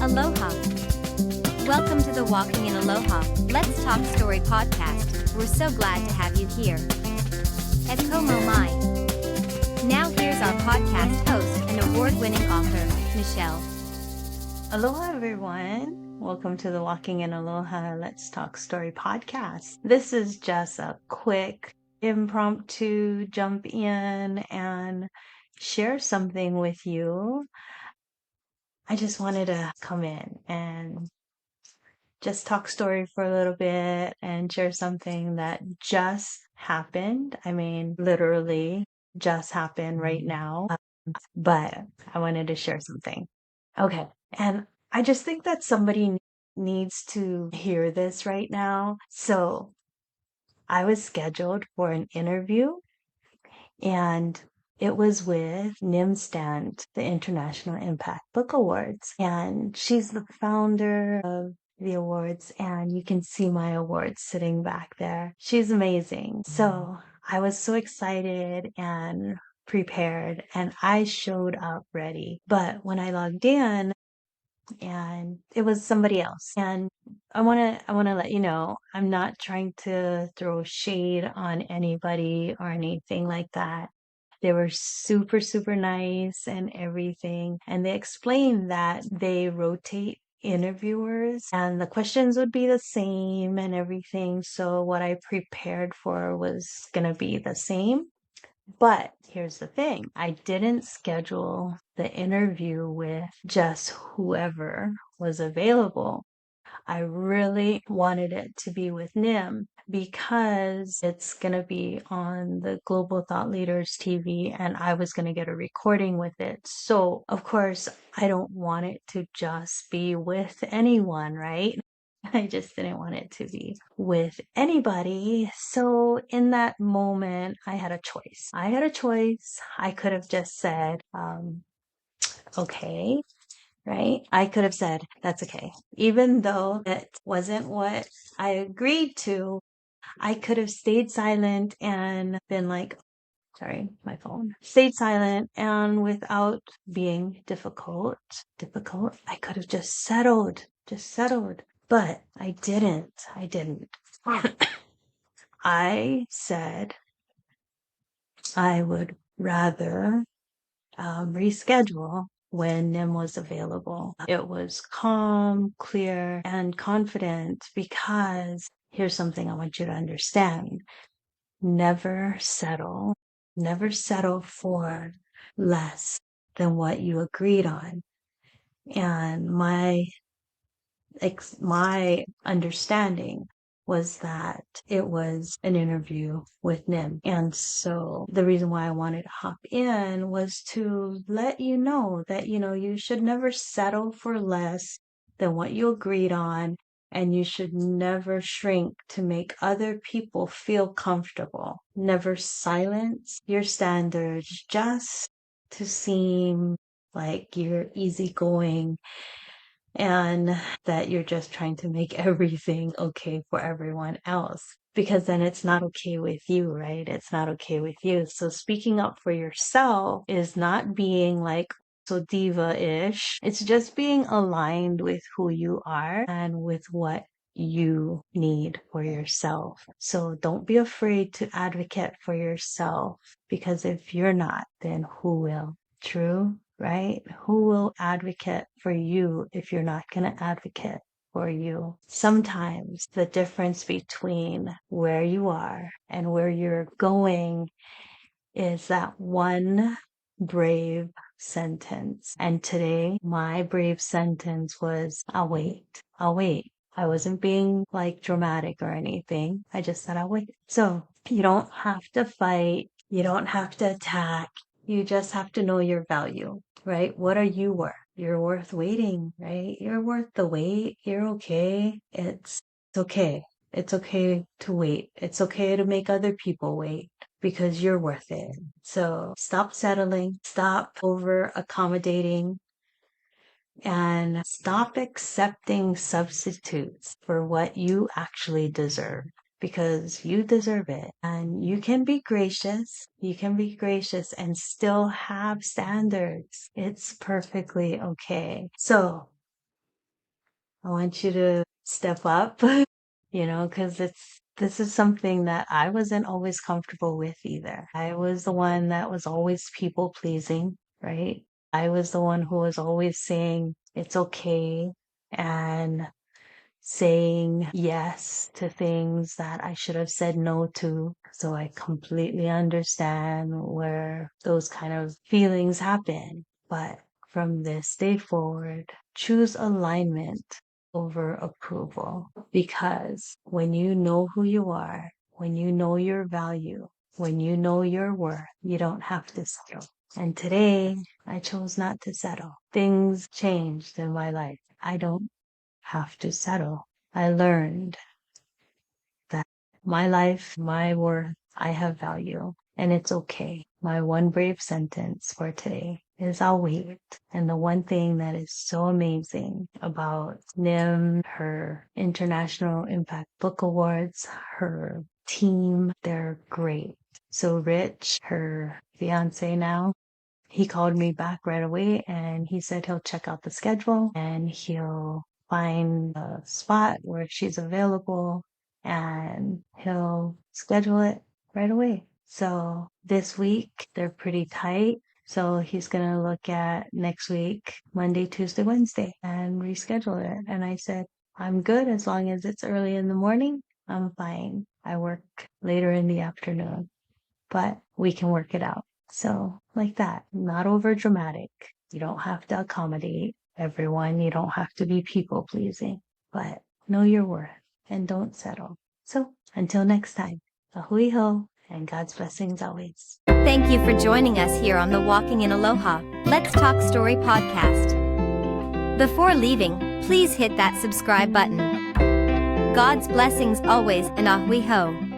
Aloha. Welcome to the Walking in Aloha, Let's Talk Story podcast. We're so glad to have you here. Et como mai. Now here's our podcast host and award-winning author, Michelle. Aloha, everyone. Welcome to the Walking in Aloha, Let's Talk Story podcast. This is just a quick impromptu jump in and share something with you. I just wanted to come in and just talk story for a little bit and share something that just happened. I mean, literally just happened right now, but I wanted to share something. Okay. And I just think that somebody needs to hear this right now. So I was scheduled for an interview and it was with NIMSTAND, the International Impact Book Awards. And she's the founder of the awards, and you can see my awards sitting back there. She's amazing. So I was so excited and prepared, and I showed up ready. But when I logged in, and it was somebody else. And I want to let you know, I'm not trying to throw shade on anybody or anything like that. They were super, super nice and everything. And they explained that they rotate interviewers and the questions would be the same and everything. So what I prepared for was going to be the same. But here's the thing. I didn't schedule the interview with just whoever was available. I really wanted it to be with Nim because it's going to be on the Global Thought Leaders TV and I was going to get a recording with it. So, of course, I don't want it to just be with anyone, right? I just didn't want it to be with anybody. So in that moment, I had a choice. I could have just said, okay, right? I could have said, that's okay. Even though it wasn't what I agreed to, I could have stayed silent and been like, sorry, my phone. Stayed silent and without being difficult, I could have just settled. But I didn't. I said I would rather reschedule when Nim was available. It was calm, clear, and confident because here's something I want you to understand. Never settle for less than what you agreed on. And my understanding was that it was an interview with Nim. And so the reason why I wanted to hop in was to let you know that, you should never settle for less than what you agreed on. And you should never shrink to make other people feel comfortable. Never silence your standards just to seem like you're easygoing and that you're just trying to make everything okay for everyone else. Because then it's not okay with you, right? It's not okay with you. So speaking up for yourself is not being like so diva-ish. It's just being aligned with who you are and with what you need for yourself. So don't be afraid to advocate for yourself, because if you're not, then who will? True, right? Who will advocate for you if you're not going to advocate for you? Sometimes the difference between where you are and where you're going is that one brave sentence. And today, my brave sentence was, I'll wait. I wasn't being like dramatic or anything. I just said, I'll wait. So you don't have to fight. You don't have to attack. You just have to know your value, right? What are you worth? You're worth waiting, right? You're worth the wait. You're okay. It's okay. It's okay to wait. It's okay to make other people wait because you're worth it. So stop settling, stop over accommodating, and stop accepting substitutes for what you actually deserve, because you deserve it. And you can be gracious. And still have standards. It's perfectly okay. So I want you to step up, because this is something that I wasn't always comfortable with either. I was the one that was always people pleasing, right? I was the one who was always saying it's okay and saying yes to things that I should have said no to. So I completely understand where those kind of feelings happen. But from this day forward, choose alignment over approval. Because when you know who you are, when you know your value, when you know your worth, you don't have to settle. And today, I chose not to settle. Things changed in my life. I don't have to settle. I learned that my life, my worth, I have value, and it's okay. My one brave sentence for today is I'll wait. And the one thing that is so amazing about NIM, her International Impact Book Awards, her team, they're great. So Rich, her fiance now, he called me back right away and he said he'll check out the schedule and he'll find a spot where she's available and he'll schedule it right away. So this week they're pretty tight. So he's going to look at next week, Monday, Tuesday, Wednesday, and reschedule it. And I said, I'm good as long as it's early in the morning. I'm fine. I work later in the afternoon, but we can work it out. So like that, not over dramatic. You don't have to accommodate everyone. You don't have to be people pleasing, but know your worth and don't settle. So until next time, a hui ho and God's blessings always. Thank you for joining us here on the Walking in Aloha, Let's Talk Story podcast. Before leaving, please hit that subscribe button. God's blessings always and a hui ho.